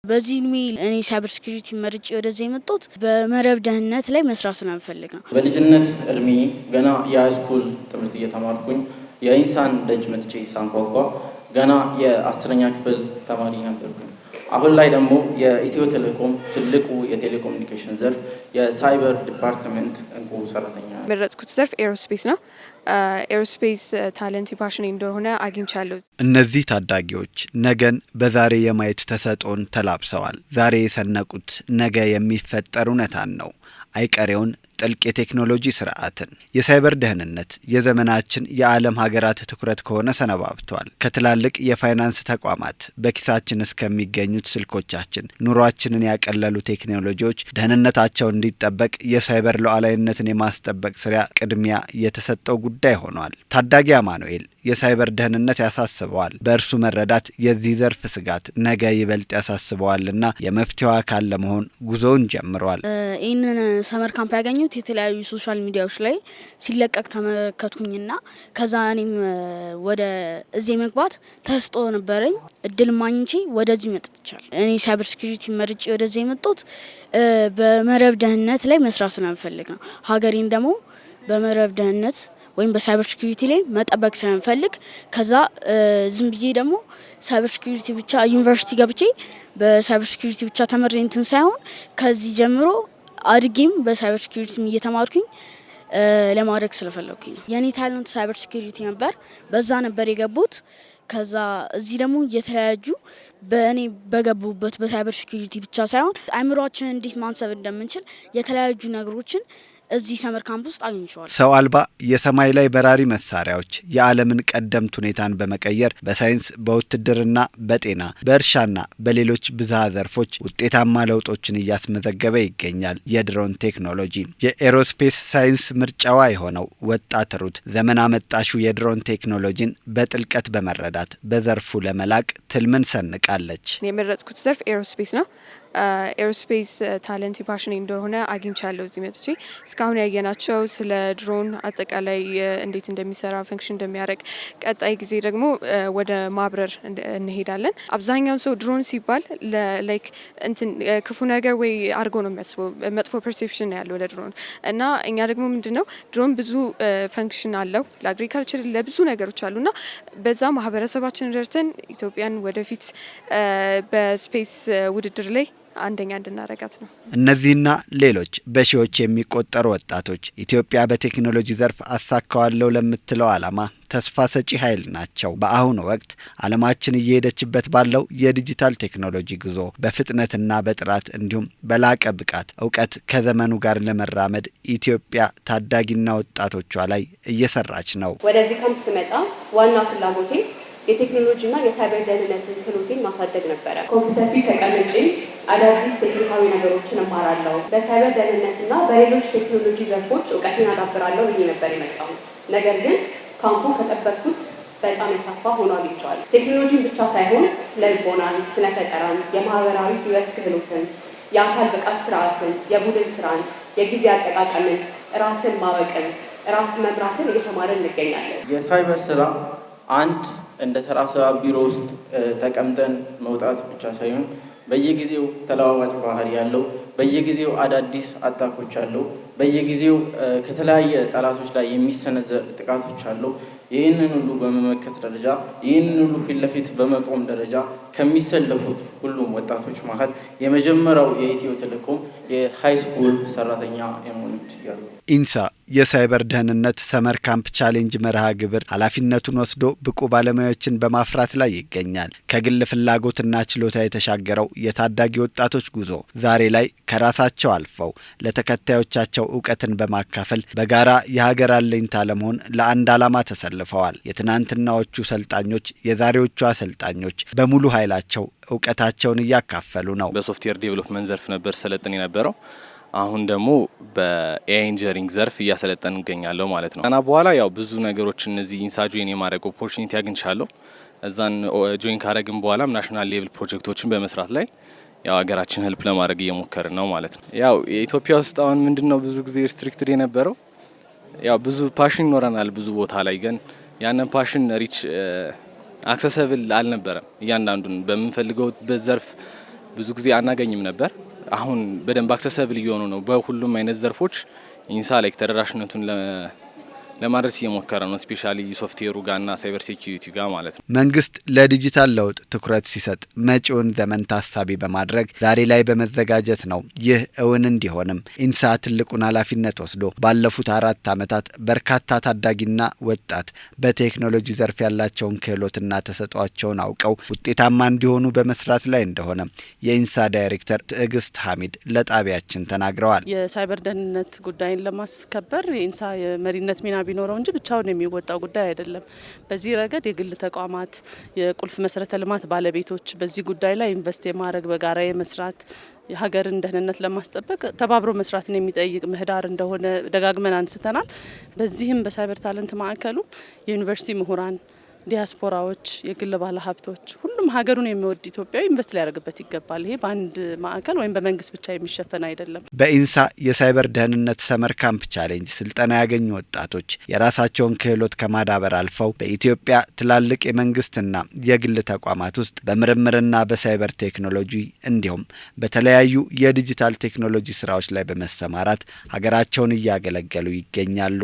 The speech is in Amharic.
በዚህ ሜል እኔ ሳይበር ሴኩሪቲ መርጬ ወደዚህ የመጣሁት በመረብ ደህንነት ላይ መስራት ስለምፈልግ ነው። በልጅነት እድሜ ገና የሃይስኩል ትምህርት እየተማርኩኝ የኢንሳን ደጅ መጥቼ ሳንኳኳ ገና የ10ኛ ክፍል ተማሪ ነበርኩኝ። አሁን ላይ ደግሞ የኢትዮ ቴሌኮም ትልቁ የቴሌኮሙኒኬሽን ዘርፍ የሳይበር ዲፓርትመንት እንቁ ሰራተኛ ነው። መረጥኩት ዘርፍ ኤሮስፔስ ነው። ኤሮስፔስ ታለንት ፓሽን እንደሆነ አግኝቻለሁ። እነዚህ ታዳጊዎች ነገን በዛሬ የማየት ተሰጥኦን ተላብሰዋል። ዛሬ የሰነቁት ነገ የሚፈጠር እውነታን ነው። አይቀሬውን ጥልቅ የቴክኖሎጂ ስርዓትን። የሳይበር ደህንነት የዘመናችን የዓለም ሀገራት ትኩረት ከሆነ ሰነባብቷል። ከትላልቅ የፋይናንስ ተቋማት በኪሳችን እስከሚገኙት ስልኮቻችን ኑሯችንን ያቀለሉ ቴክኖሎጂዎች ደህንነታቸው እንዲጠበቅ የሳይበር ሉዓላዊነትን የማስጠበቅ ስራ ቅድሚያ የተሰጠው ጉዳይ ሆኗል። ታዳጊ አማኑኤል የሳይበር ደህንነት ያሳስበዋል። በእርሱ መረዳት የዚህ ዘርፍ ስጋት ነገ ይበልጥ ያሳስበዋልና የመፍትሄው አካል ለመሆን ጉዞውን ጀምሯል። ይህንን ሰመር ካምፕ ያገኙት የተለያዩ ሶሻል ሚዲያዎች ላይ ሲለቀቅ ተመለከትኩኝና ከዛ እኔም ወደ እዚህ መግባት ተስጦ ነበረኝ። እድል ማግኝቼ ወደዚህ መጥቻለሁ። እኔ ሳይበር ሴኩሪቲ መርጬ ወደዚህ የመጣሁት በመረብ ደህንነት ላይ መስራት ስለምፈልግ ነው። ሀገሬን ደግሞ በመረብ ደህንነት ወይም በሳይበር ሴኩሪቲ ላይ መጠበቅ ስለምፈልግ ከዛ ዝም ብዬ ደግሞ ሳይበር ሴኩሪቲ ብቻ ዩኒቨርሲቲ ገብቼ በሳይበር ሴኩሪቲ ብቻ ተመሬ እንትን ሳይሆን ከዚህ ጀምሮ አድጌም በሳይበር ሴኩሪቲ እየተማርኩኝ ለማድረግ ስለፈለኩኝ ነው። የኔ ታለንት ሳይበር ሴኩሪቲ ነበር። በዛ ነበር የገቡት። ከዛ እዚህ ደግሞ የተለያዩ በእኔ በገቡበት በሳይበር ሴኩሪቲ ብቻ ሳይሆን አእምሮአችንን እንዴት ማንሰብ እንደምንችል የተለያዩ ነገሮችን እዚህ ሰመር ካምፕ ውስጥ አግኝቼዋለሁ። ሰው አልባ የሰማይ ላይ በራሪ መሳሪያዎች የዓለምን ቀደምት ሁኔታን በመቀየር በሳይንስ፣ በውትድርና፣ በጤና፣ በእርሻና በሌሎች ብዝሃ ዘርፎች ውጤታማ ለውጦችን እያስመዘገበ ይገኛል። የድሮን ቴክኖሎጂ የኤሮስፔስ ሳይንስ ምርጫዋ የሆነው ወጣት ሩት ዘመን አመጣሹ የድሮን ቴክኖሎጂን በጥልቀት በመረዳት በዘርፉ ለመላቅ ትልምን ሰንቃለች። የመረጥኩት ዘርፍ ኤሮስፔስ ነው። ኤሮስፔስ ታለንት ፓሽን እንደሆነ አግኝቻለሁ። እዚህ መጥቼ እስካሁን ያየናቸው ስለ ድሮን አጠቃላይ እንዴት እንደሚሰራ ፈንክሽን እንደሚያደርግ፣ ቀጣይ ጊዜ ደግሞ ወደ ማብረር እንሄዳለን። አብዛኛው ሰው ድሮን ሲባል ላይክ እንትን ክፉ ነገር ወይ አድርጎ ነው የሚያስበው። መጥፎ ፐርሴፕሽን ያለው ለድሮን እና እኛ ደግሞ ምንድነው ድሮን ብዙ ፈንክሽን አለው ለአግሪካልቸር ለብዙ ነገሮች አሉና በዛ ማህበረሰባችን ረድተን ኢትዮጵያን ወደፊት በስፔስ ውድድር ላይ አንደኛ እንድናረጋት ነው። እነዚህና ሌሎች በሺዎች የሚቆጠሩ ወጣቶች ኢትዮጵያ በቴክኖሎጂ ዘርፍ አሳካዋለሁ ለምትለው ዓላማ ተስፋ ሰጪ ኃይል ናቸው። በአሁኑ ወቅት ዓለማችን እየሄደችበት ባለው የዲጂታል ቴክኖሎጂ ጉዞ በፍጥነትና በጥራት እንዲሁም በላቀ ብቃት እውቀት ከዘመኑ ጋር ለመራመድ ኢትዮጵያ ታዳጊና ወጣቶቿ ላይ እየሰራች ነው። ወደዚህ ካምፕ ስመጣ ዋና ፍላጎቴ የቴክኖሎጂና የሳይበር ደህንነት ክህሎቴን ማሳደግ ነበረ። ኮምፒውተር ፊት ተቀምጬ አዳዲስ ቴክኒካዊ ነገሮችን እማራለሁ፣ በሳይበር ደህንነትና በሌሎች ቴክኖሎጂ ዘርፎች እውቀቴን አዳብራለሁ ብዬ ነበር የመጣሁት። ነገር ግን ካምፑ ከጠበቅኩት በጣም የሰፋ ሆኖ አግኝቼዋለሁ። ቴክኖሎጂን ብቻ ሳይሆን ስለ ልቦናን፣ ስለ ፈጠራን፣ የማህበራዊ ህይወት ክህሎትን፣ የአካል ብቃት ስርዓትን፣ የቡድን ስራን፣ የጊዜ አጠቃቀምን፣ ራስን ማወቅን፣ ራስ መምራትን እየተማርን እንገኛለን። የሳይበር ስራ አንድ እንደ ተራ ስራ ቢሮ ውስጥ ተቀምጠን መውጣት ብቻ ሳይሆን በየጊዜው ተለዋዋጭ ባህሪ ያለው፣ በየጊዜው አዳዲስ አታኮች አለው፣ በየጊዜው ከተለያየ ጠላቶች ላይ የሚሰነዘር ጥቃቶች አለው። ይህንን ሁሉ በመመከት ደረጃ ይህንን ሁሉ ፊት ለፊት በመቆም ደረጃ ከሚሰለፉት ሁሉም ወጣቶች መሀል የመጀመሪያው የኢትዮ ቴሌኮም የሃይስኩል ሰራተኛ የሆኑት ያሉ ኢንሳ የሳይበር ደህንነት ሰመር ካምፕ ቻሌንጅ መርሃ ግብር ኃላፊነቱን ወስዶ ብቁ ባለሙያዎችን በማፍራት ላይ ይገኛል። ከግል ፍላጎትና ችሎታ የተሻገረው የታዳጊ ወጣቶች ጉዞ ዛሬ ላይ ከራሳቸው አልፈው ለተከታዮቻቸው እውቀትን በማካፈል በጋራ የሀገር አለኝታ ለመሆን ለአንድ ዓላማ ተሰልፈዋል። የትናንትናዎቹ ሰልጣኞች የዛሬዎቹ አሰልጣኞች በሙሉ ኃይላቸው እውቀታቸውን እያካፈሉ ነው። በሶፍትዌር ዴቨሎፕመንት ዘርፍ ነበር ሰለጥን የነበረው። አሁን ደግሞ በኤአይ ኢንጂነሪንግ ዘርፍ እያሰለጠን እንገኛለሁ ማለት ነው። እና በኋላ ያው ብዙ ነገሮች እነዚህ ኢንሳጆይን የማድረግ ኦፖርቹኒቲ አግኝቻለሁ። እዛን ጆይን ካረግን በኋላም ናሽናል ሌቭል ፕሮጀክቶችን በመስራት ላይ ያው ሀገራችን ሄልፕ ለማድረግ እየሞከርን ነው ማለት ነው። ያው የኢትዮጵያ ውስጥ አሁን ምንድነው ብዙ ጊዜ ሪስትሪክትድ የነበረው ያው ብዙ ፓሽን ይኖረናል ብዙ ቦታ ላይ ግን ያንን ፓሽን ሪች አክሰሰብል አልነበረም። እያንዳንዱን በምንፈልገው በዘርፍ ብዙ ጊዜ አናገኝም ነበር። አሁን በደንብ አክሰሰብል እየሆኑ ነው። በሁሉም አይነት ዘርፎች ኢንሳ ላይክ ተደራሽነቱን ለማድረስ እየሞከረ ነው። ስፔሻሊ ሶፍትዌሩ ጋርና ሳይበር ሴኩሪቲ ጋር ማለት ነው። መንግስት ለዲጂታል ለውጥ ትኩረት ሲሰጥ መጪውን ዘመን ታሳቢ በማድረግ ዛሬ ላይ በመዘጋጀት ነው። ይህ እውን እንዲሆንም ኢንሳ ትልቁን ኃላፊነት ወስዶ ባለፉት 4 ዓመታት በርካታ ታዳጊና ወጣት በቴክኖሎጂ ዘርፍ ያላቸውን ክህሎትና ተሰጧቸውን አውቀው ውጤታማ እንዲሆኑ በመስራት ላይ እንደሆነ የኢንሳ ዳይሬክተር ትዕግስት ሐሚድ ለጣቢያችን ተናግረዋል። የሳይበር ደህንነት ጉዳይን ለማስከበር የኢንሳ የመሪነት ሚና ቢኖረው እንጂ ብቻውን የሚወጣው ጉዳይ አይደለም። በዚህ ረገድ የግል ተቋማት፣ የቁልፍ መሰረተ ልማት ባለቤቶች በዚህ ጉዳይ ላይ ኢንቨስት የማድረግ በጋራ የመስራት የሀገርን ደህንነት ለማስጠበቅ ተባብሮ መስራትን የሚጠይቅ ምህዳር እንደሆነ ደጋግመን አንስተናል። በዚህም በሳይበር ታለንት ማዕከሉ የዩኒቨርሲቲ ምሁራን፣ ዲያስፖራዎች፣ የግል ባለሀብቶች ሁሉም ሀገሩን የሚወድ ኢትዮጵያዊ ኢንቨስት ሊያደርግበት ይገባል። ይሄ በአንድ ማዕከል ወይም በመንግስት ብቻ የሚሸፈን አይደለም። በኢንሳ የሳይበር ደህንነት ሰመር ካምፕ ቻሌንጅ ስልጠና ያገኙ ወጣቶች የራሳቸውን ክህሎት ከማዳበር አልፈው በኢትዮጵያ ትላልቅ የመንግስትና የግል ተቋማት ውስጥ በምርምርና በሳይበር ቴክኖሎጂ እንዲሁም በተለያዩ የዲጂታል ቴክኖሎጂ ስራዎች ላይ በመሰማራት ሀገራቸውን እያገለገሉ ይገኛሉ።